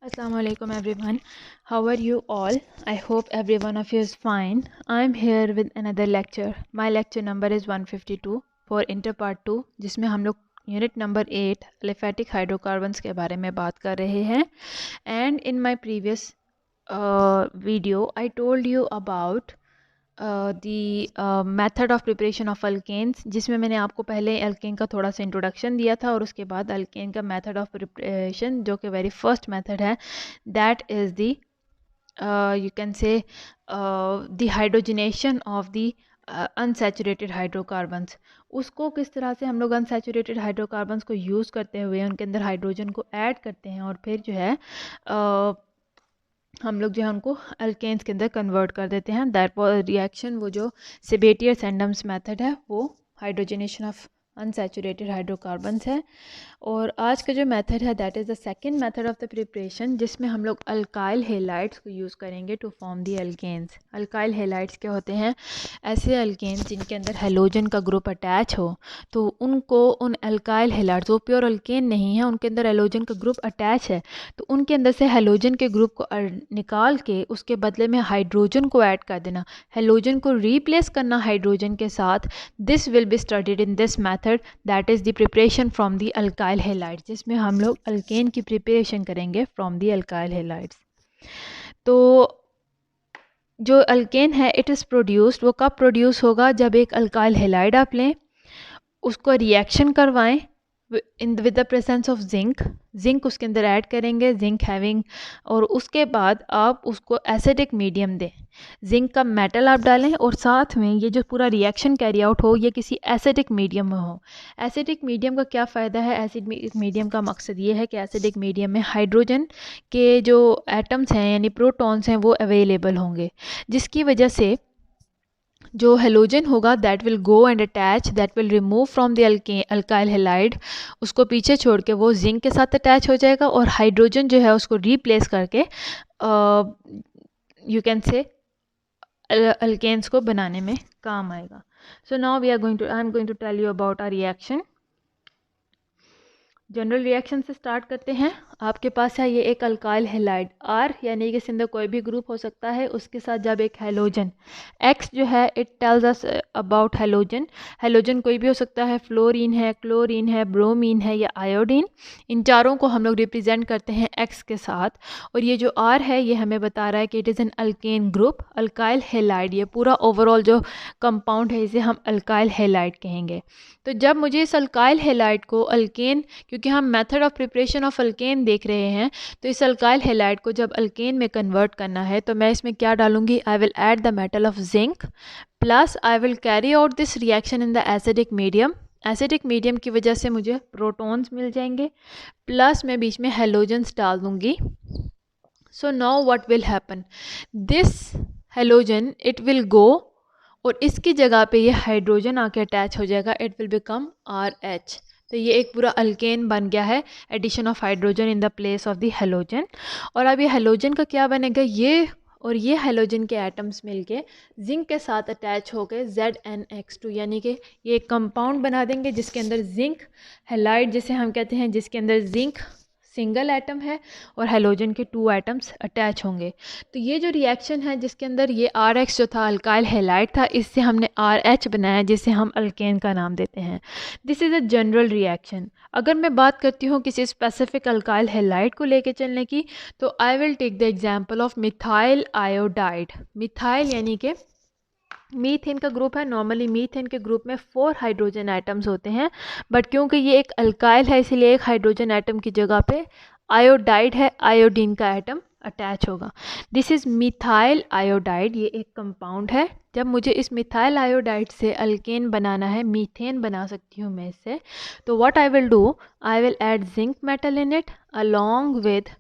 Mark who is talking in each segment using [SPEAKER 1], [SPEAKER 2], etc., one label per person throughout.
[SPEAKER 1] Assalamu alaikum everyone. How are you all? I hope every one of you is fine. I'm here with another lecture. My lecture number is 152 for Inter Part 2 जिसमें हम लोग unit number 8 aliphatic hydrocarbons के बारे में बात कर रहे हैं. And in my previous video I told you about the method of preparation of alkanes, जिसमें मैंने आपको पहले अल्केन का थोड़ा सा इंट्रोडक्शन दिया था और उसके बाद अल्केन का मेथड ऑफ प्रिपरेशन जो कि वेरी फर्स्ट मेथड है, that is the you can say the hydrogenation of the unsaturated hydrocarbons. उसको किस तरह से हम लोग अनसैचुरेटेड हाइड्रोकार्बन्स को यूज़ करते हुए उनके अंदर हाइड्रोजन को ऐड करते हैं और फिर जो है हम लोग जो है उनको अल्केन्स के अंदर कन्वर्ट कर देते हैं. दैट रिएक्शन वो जो सेबेटियर-सैंडम्स मेथड है वो हाइड्रोजनेशन ऑफ अनसैचुरेटेड हाइड्रोकार्बन्स है. और आज का जो मेथड है that is the second method of the preparation, जिसमें हम लोग अल्काइल हेलाइड्स को यूज़ करेंगे to form the alkanes. Alkyl halides क्या होते हैं? ऐसे अल्केन्स जिनके अंदर हेलोजन का ग्रुप अटैच हो, तो उनको उन अल्काइल हेलाइड्स, वो प्योर अल्केन नहीं है, उनके अंदर हेलोजन का ग्रुप अटैच है, तो उनके अंदर से हेलोजन के ग्रुप को निकाल के उसके बदले में हाइड्रोजन को ऐड कर देना, हेलोजन को रिप्लेस करना हाइड्रोजन के साथ. This will be studied in this method, that is the preparation from the alkyl halides, जिसमें हम लोग अल्केन की प्रिपरेशन करेंगे फ्रॉम दी अल्काइल हेलाइड्स. तो जो अल्केन है इट इज़ प्रोड्यूस्ड, वो कब प्रोड्यूस होगा? जब एक अल्काइल हेलाइड आप लें, उसको रिएक्शन करवाएं with the presence of zinc उसके अंदर ऐड करेंगे, जिंक हैविंग, और उसके बाद आप उसको एसिडिक मीडियम दें, जिंक का मेटल आप डालें और साथ में ये जो पूरा रिएक्शन कैरी आउट हो ये किसी एसिडिक मीडियम में हो. एसिडिक मीडियम का क्या फ़ायदा है? एसिडिक मीडियम का मकसद ये है कि एसिडिक मीडियम में हाइड्रोजन के जो एटम्स हैं यानी प्रोटॉन्स हैं वो अवेलेबल होंगे, जिसकी वजह से जो हेलोजन होगा that will go and attach, that will remove from the alkyl halide, उसको पीछे छोड़ के वो जिंक के साथ अटैच हो जाएगा और हाइड्रोजन जो है उसको रिप्लेस करके यू कैन से अल्केन्स को बनाने में काम आएगा. So now I am going to tell you about our reaction. General reaction से स्टार्ट करते हैं. आपके पास है ये एक अल्काइल हेलाइड आर, यानी कि इसके अंदर कोई भी ग्रुप हो सकता है, उसके साथ जब एक हेलोजन एक्स जो है it tells us about halogen. Halogen कोई भी हो सकता है, फ्लोरीन है, क्लोरीन है, ब्रोमीन है या आयोडीन. इन चारों को हम लोग रिप्रेजेंट करते हैं एक्स के साथ. और ये जो आर है ये हमें बता रहा है कि it is an alkane group, alkyl halide. ये पूरा ओवरऑल जो कंपाउंड है इसे हम अल्काइल हेलाइड कहेंगे. तो जब मुझे इस अल्काइल हेलाइड को अल्केन, क्योंकि हम method of preparation of alkane देख रहे हैं, तो इस अल्काइल हेलाइड को जब अल्केन में कन्वर्ट करना है तो मैं इसमें क्या डालूंगी? I will add the metal of zinc plus I will carry out this reaction in the acidic medium. Acidic medium की वजह से मुझे प्रोटॉन्स मिल जाएंगे, प्लस मैं बीच में हेलोजन्स डाल दूंगी. So now what will happen? This halogen it will go और इसकी जगह पे ये हाइड्रोजन आके अटैच हो जाएगा, इट विल बिकम RH. तो ये एक पूरा अल्केन बन गया है, addition of hydrogen in the place of the halogen. और अब ये हेलोजन का क्या बनेगा? ये और ये हेलोजन के एटम्स मिलके जिंक के साथ अटैच हो गए ZnX2, यानी कि ये एक कंपाउंड बना देंगे जिसके अंदर जिंक हेलाइड जिसे हम कहते हैं, जिसके अंदर जिंक सिंगल एटम है और हेलोजन के 2 एटम्स अटैच होंगे. तो ये जो रिएक्शन है जिसके अंदर ये RH जो था अल्काइल हेलाइड था, इससे हमने RH बनाया जिसे हम अल्केन का नाम देते हैं. This is a general reaction. अगर मैं बात करती हूँ किसी स्पेसिफिक अल्काइल हेलाइड को लेके चलने की, तो I will take the example of methyl iodide. Methyl यानी कि मीथेन का ग्रुप है. नॉर्मली मीथेन के ग्रुप में 4 हाइड्रोजन एटम्स होते हैं, बट क्योंकि ये एक अल्काइल है इसीलिए एक हाइड्रोजन एटम की जगह पे आयोडाइड है, आयोडीन का एटम अटैच होगा. This is methyl iodide. ये एक कंपाउंड है. जब मुझे इस मिथाइल आयोडाइड से अल्केन बनाना है, मीथेन बना सकती हूँ मैं इससे, तो what I will do? I will add zinc metal in it along with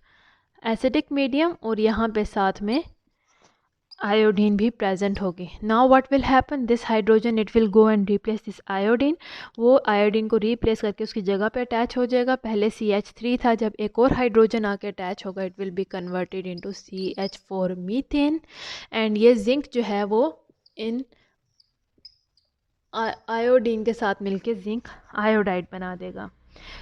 [SPEAKER 1] acidic medium और यहाँ पे साथ में आयोडीन भी प्रेजेंट होगी. Now what will happen? This hydrogen it will go and replace this iodine. वो आयोडीन को replace करके उसकी जगह पे अटैच हो जाएगा. पहले CH3 था, जब एक और हाइड्रोजन आके अटैच होगा it will be converted into CH4 methane. And ये जिंक जो है वो इन आयोडीन के साथ मिलके जिंक आयोडाइड बना देगा.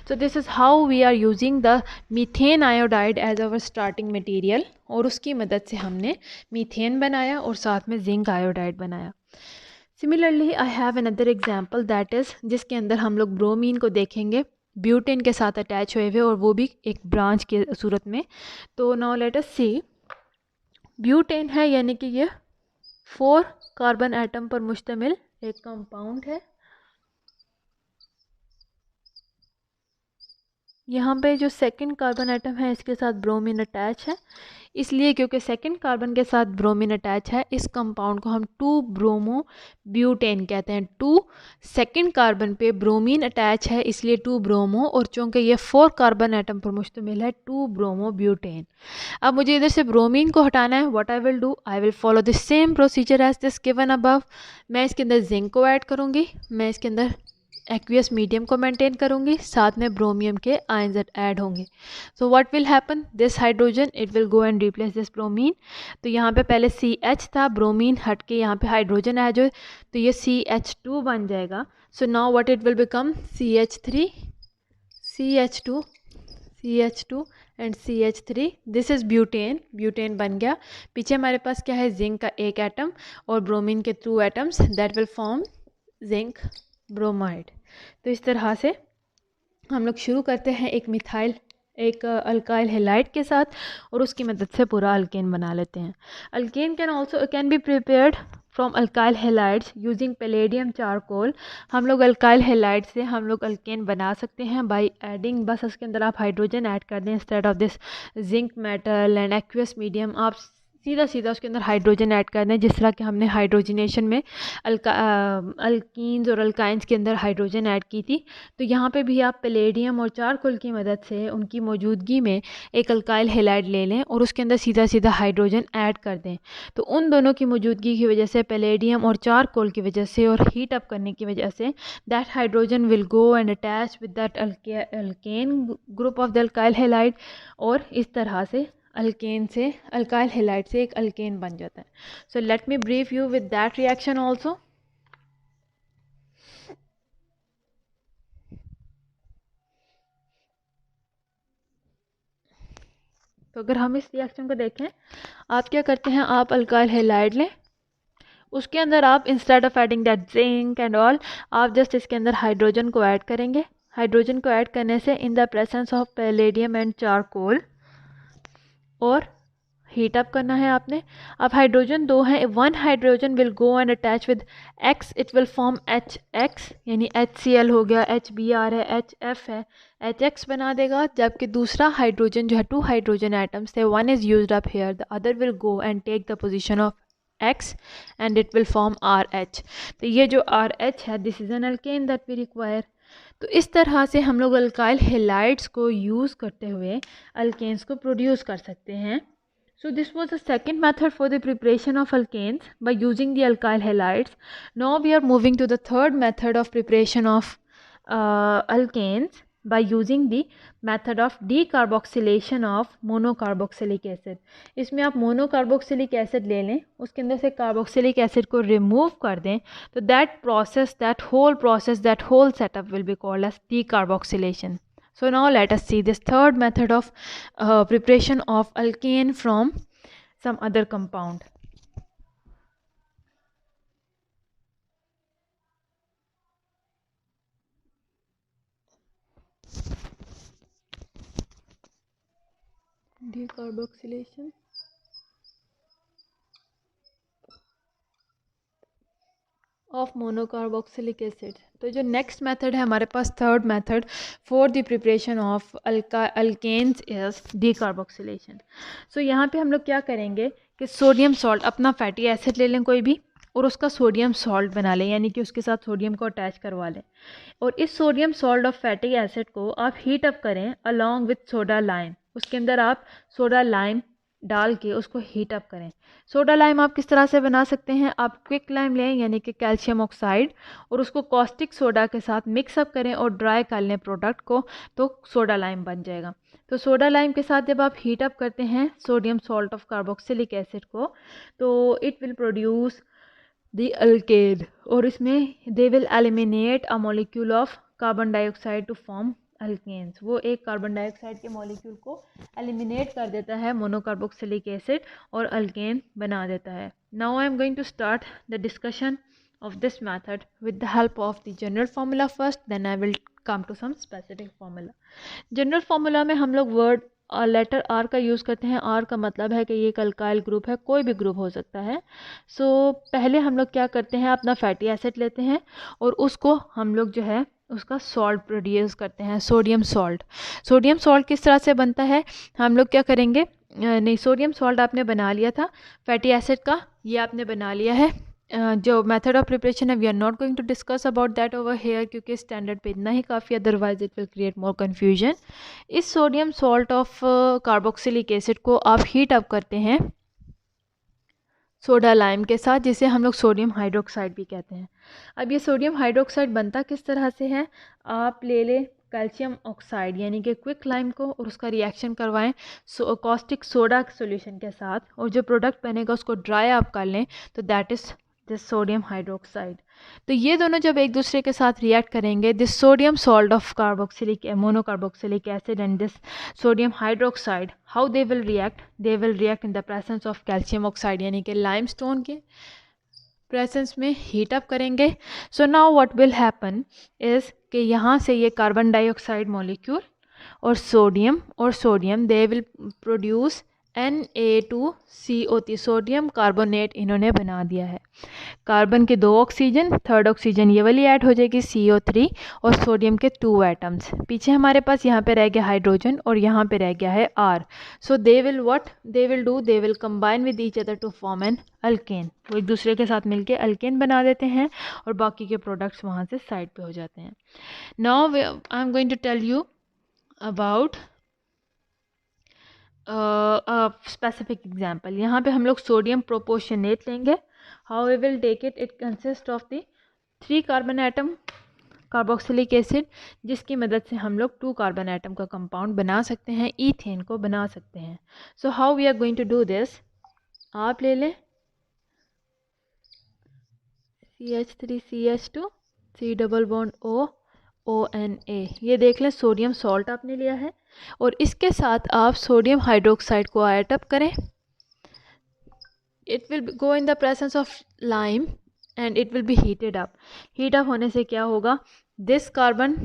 [SPEAKER 1] So this is how we are using the methane iodide as our starting material, और उसकी मदद से हमने मीथेन बनाया और साथ में जिंक आयोडाइड बनाया. Similarly I have another example that is, जिसके अंदर हम लोग ब्रोमीन को देखेंगे ब्यूटेन के साथ अटैच हुए हुए, और वो भी एक ब्रांच के सूरत में. तो नाउ लेट अस सी, ब्यूटेन है यानी कि ये 4 कार्बन एटम पर मुश्तमिल एक कंपाउंड है. यहाँ पे जो सेकंड कार्बन एटम है इसके साथ ब्रोमीन अटैच है, इसलिए क्योंकि सेकंड कार्बन के साथ ब्रोमीन अटैच है इस कंपाउंड को हम 2 ब्रोमो ब्यूटेन कहते हैं. 2 सेकंड कार्बन पे ब्रोमीन अटैच है इसलिए 2 ब्रोमो, और चूँकि ये 4 कार्बन एटम पर मुश्तमिल है 2 ब्रोमो ब्यूटेन. अब मुझे इधर से ब्रोमीन को हटाना है. What I will do, I will follow the same procedure as this given above. मैं इसके अंदर जिंक को ऐड करूँगी, मैं इसके अंदर एक्वियस मीडियम को मेंटेन करूँगी, साथ में ब्रोमियम के आयंस ऐड होंगे. So what will happen, this hydrogen it will go and replace this bromine. तो यहाँ पे पहले CH था, ब्रोमीन हट के यहाँ पे हाइड्रोजन ऐड हो, तो ये CH2 बन जाएगा. So now what it will become CH3, CH2, CH2 and CH3. This is butane. Butane बन गया. पीछे हमारे पास क्या है, जिंक का एक एटम और ब्रोमीन के 2 atoms, that will form zinc bromide. तो इस तरह से हम लोग शुरू करते हैं एक अल्काइल हैलाइड के साथ, और उसकी मदद से पूरा अल्केन बना लेते हैं. Alkane can be prepared from alkyl halides using palladium charcoal. हम लोग अल्काइल हैलाइड से हम लोग अल्केन बना सकते हैं बाय एडिंग, बस उसके अंदर आप हाइड्रोजन ऐड कर दें instead of this zinc metal and aqueous medium. आप सीधा उसके अंदर हाइड्रोजन ऐड कर दें, जिस तरह कि हमने हाइड्रोजनेशन में अल्कीन्स और अल्काइंस के अंदर हाइड्रोजन ऐड की थी. तो यहाँ पे भी आप पैलेडियम और चारकोल की मदद से उनकी मौजूदगी में एक अल्काइल हैलाइड ले लें और उसके अंदर सीधा हाइड्रोजन ऐड कर दें. तो उन दोनों की मौजूदगी की वजह से, पैलेडियम और चारकोल की वजह से और हीट अप करने की वजह से, that hydrogen will go and attach with that alkane group of the alkyl halide, और इस तरह से अल्केन से, अल्काइल हैलाइड से एक अल्केन बन जाता है. So let me brief you with that reaction also. तो अगर हम इस रिएक्शन को देखें, आप क्या करते हैं, आप अल्काइल हैलाइड लें, उसके अंदर आप instead of adding that zinc and all, आप जस्ट इसके अंदर हाइड्रोजन को ऐड करेंगे. हाइड्रोजन को ऐड करने से in the presence of palladium and charcoal, और हीट अप करना है आपने. अब हाइड्रोजन 2 है, 1 hydrogen will go and attach with X, it will form HX, यानी HCl हो गया, HBr है, HF है, HX बना देगा. जबकि दूसरा हाइड्रोजन जो है, 2 हाइड्रोजन एटम्स थे, 1 is used up here, the other will go and take the position of X and it will form RH. तो ये जो RH है, this is an alkane that we require. तो इस तरह से हम लोग अल्काइल हैलाइड्स को यूज़ करते हुए अल्केन्स को प्रोड्यूस कर सकते हैं. So this was the second method for the preparation of alkanes by using the alkyl halides. Now we are moving to the third method of preparation of alkanes by using the method of decarboxylation of monocarboxylic acid. इसमें आप monocarboxylic acid ले लें, उसके अंदर से carboxylic acid को remove कर दें, तो that process, that whole setup will be called as decarboxylation. So now let us see this third method of preparation of alkane from some other compound. Decarboxylation of monocarboxylic acid. तो जो next method है हमारे पास, third method for the preparation of alkanes is decarboxylation. So यहाँ पे हम लोग क्या करेंगे कि सोडियम सॉल्ट, अपना फैटी एसिड ले लें कोई भी, और उसका सोडियम सॉल्ट बना लें, यानी कि उसके साथ सोडियम को अटैच करवा लें, और इस sodium salt of fatty acid को आप हीट अप करें अलॉन्ग विथ सोडा लाइम. उसके अंदर आप सोडा लाइम डाल के उसको हीट अप करें. सोडा लाइम आप किस तरह से बना सकते हैं, आप क्विक लाइम लें, यानी कि कैल्शियम ऑक्साइड, और उसको कॉस्टिक सोडा के साथ मिक्स अप करें और ड्राई कर लें प्रोडक्ट को, तो सोडा लाइम बन जाएगा. तो सोडा लाइम के साथ जब आप हीट अप करते हैं sodium salt of carboxylic acid को, तो it will produce the alkane, और इसमें they will eliminate a molecule of carbon dioxide to form alkanes. वो एक कार्बन डाइऑक्साइड के मॉलिक्यूल को एलिमिनेट कर देता है मोनोकार्बोक्सिलिक एसिड और अल्केन बना देता है। Now I am going to start the discussion of this method with the help of the general formula first, then I will come to some specific formula. General formula में हम लोग word letter are का use करते हैं। Are का मतलब है कि ये एक अल्काइल ग्रुप है, कोई भी ग्रुप हो सकता है। पहले हम लोग क्या करते हैं, अपना फैटी एसिड लेते हैं और उसको हम लोग जो है उसका सॉल्ट प्रोड्यूस करते हैं, सोडियम सॉल्ट। सोडियम सॉल्ट किस तरह से बनता है, हम लोग क्या करेंगे, नहीं सोडियम सॉल्ट आपने बना लिया था, फैटी एसिड का ये आपने बना लिया है। जो मेथड ऑफ प्रिपरेशन है we are not going to discuss about that over here, क्योंकि स्टैंडर्ड पे इतना ही काफ़ी, otherwise it will create more confusion. इस sodium salt of carboxylic acid को आप हीट अप करते हैं सोडा लाइम के साथ, जिसे हम लोग सोडियम हाइड्रोक्साइड भी कहते हैं। अब ये सोडियम हाइड्रोक्साइड बनता किस तरह से है, आप ले लें कैल्शियम ऑक्साइड यानी कि क्विक लाइम को और उसका रिएक्शन करवाएं कॉस्टिक सोडा सॉल्यूशन के साथ, और जो प्रोडक्ट बनेगा उसको ड्राई आप कर लें, तो that is this sodium hydroxide. तो ये दोनों जब एक दूसरे के साथ रिएक्ट करेंगे, this sodium salt of carboxylic monocarboxylic acid and this sodium hydroxide, how they will react in the presence of calcium oxide यानी कि लाइमस्टोन के प्रेजेंस में हीट अप करेंगे। So now what will happen is कि यहाँ से ये carbon dioxide molecule और sodium they will produce Na2CO3, sodium carbonate इन्होंने बना दिया है। कार्बन के 2 ऑक्सीजन, थर्ड ऑक्सीजन ये वाली ऐड हो जाएगी CO3 और सोडियम के 2 एटम्स। पीछे हमारे पास यहाँ पे रह गया हाइड्रोजन और यहाँ पे रह गया है R। So they will combine with each other to form an alkane. वो एक दूसरे के साथ मिलके अल्केन बना देते हैं और बाकी के प्रोडक्ट्स वहाँ से साइड पे हो जाते हैं। Now I am going to tell you about specific example. यहाँ पे हम लोग सोडियम प्रोपोर्शनेट लेंगे। How we will take it, it consist of the 3 carbon atom carboxylic acid, जिसकी मदद से हम लोग 2 कार्बन एटम का कंपाउंड बना सकते हैं, ईथेन को बना सकते हैं। So how we are going to do this, आप ले लें CH3CH2 C double bond ONA, ये देख लें सोडियम सॉल्ट आपने लिया है और इसके साथ आप सोडियम हाइड्रोक्साइड को ऐड अप करें। It will go in the presence of lime and it will B heated up. Heat up होने से क्या होगा, this carbon,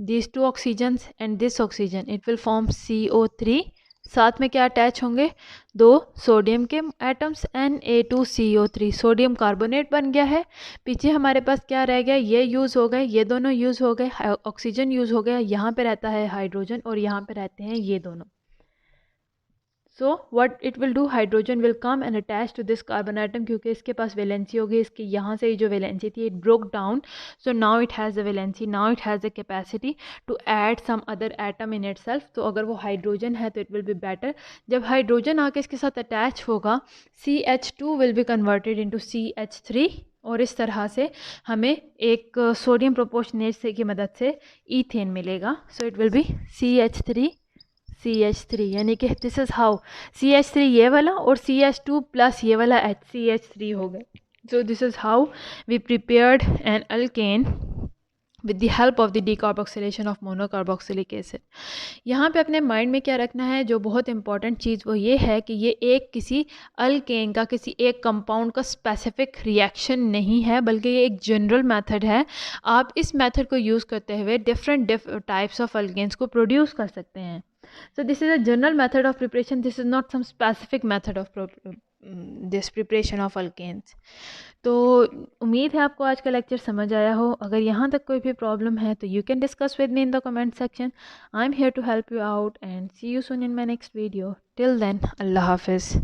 [SPEAKER 1] this 2 oxygens and this oxygen, it will form CO3। साथ में क्या attach होंगे, 2 सोडियम के एटम्स Na2CO3, सोडियम कार्बोनेट बन गया है। पीछे हमारे पास क्या रह गया, ये यूज़ हो गए, ये दोनों यूज़ हो गए, ऑक्सीजन यूज़ हो गया, यहाँ पे रहता है हाइड्रोजन और यहाँ पे रहते हैं ये दोनों। So what it will do, hydrogen will come and attach to this carbon atom, क्योंकि इसके पास वैलेंसी होगी, इसकी यहाँ से जो वैलेंसी थी it broke down, so now it has the valency, now it has the capacity to add some other atom in itself. तो अगर वो हाइड्रोजन है तो इट विल बी बेटर। जब हाइड्रोजन आके इसके साथ अटैच होगा, CH2 will be converted into CH3 और इस तरह से हमें एक सोडियम प्रोपोर्शनेट से की मदद से ईथेन मिलेगा। So it will B CH3 यानी कि दिस इज़ हाउ CH3 ये वाला और CH2 प्लस ये वाला CH3 हो गए। So this is how we prepared an alkane with the help of the decarboxylation of monocarboxylic acid. यहाँ पे अपने माइंड में क्या रखना है, जो बहुत इंपॉर्टेंट चीज़ वो ये है कि ये एक किसी अल्केन का, किसी एक कंपाउंड का स्पेसिफिक रिएक्शन नहीं है, बल्कि ये एक जनरल मेथड है। आप इस मेथड को यूज़ करते हुए डिफरेंट टाइप्स ऑफ अल्केन्स को प्रोड्यूस कर सकते हैं। So this is a general method of preparation. This is not some specific method of this preparation of alkanes. तो उम्मीद है आपको आज का लेक्चर समझ आया हो। अगर यहाँ तक कोई भी प्रॉब्लम है तो you can discuss with me in the comment section. I'm here to help you out and see you soon in my next video. Till then, Allah Hafiz.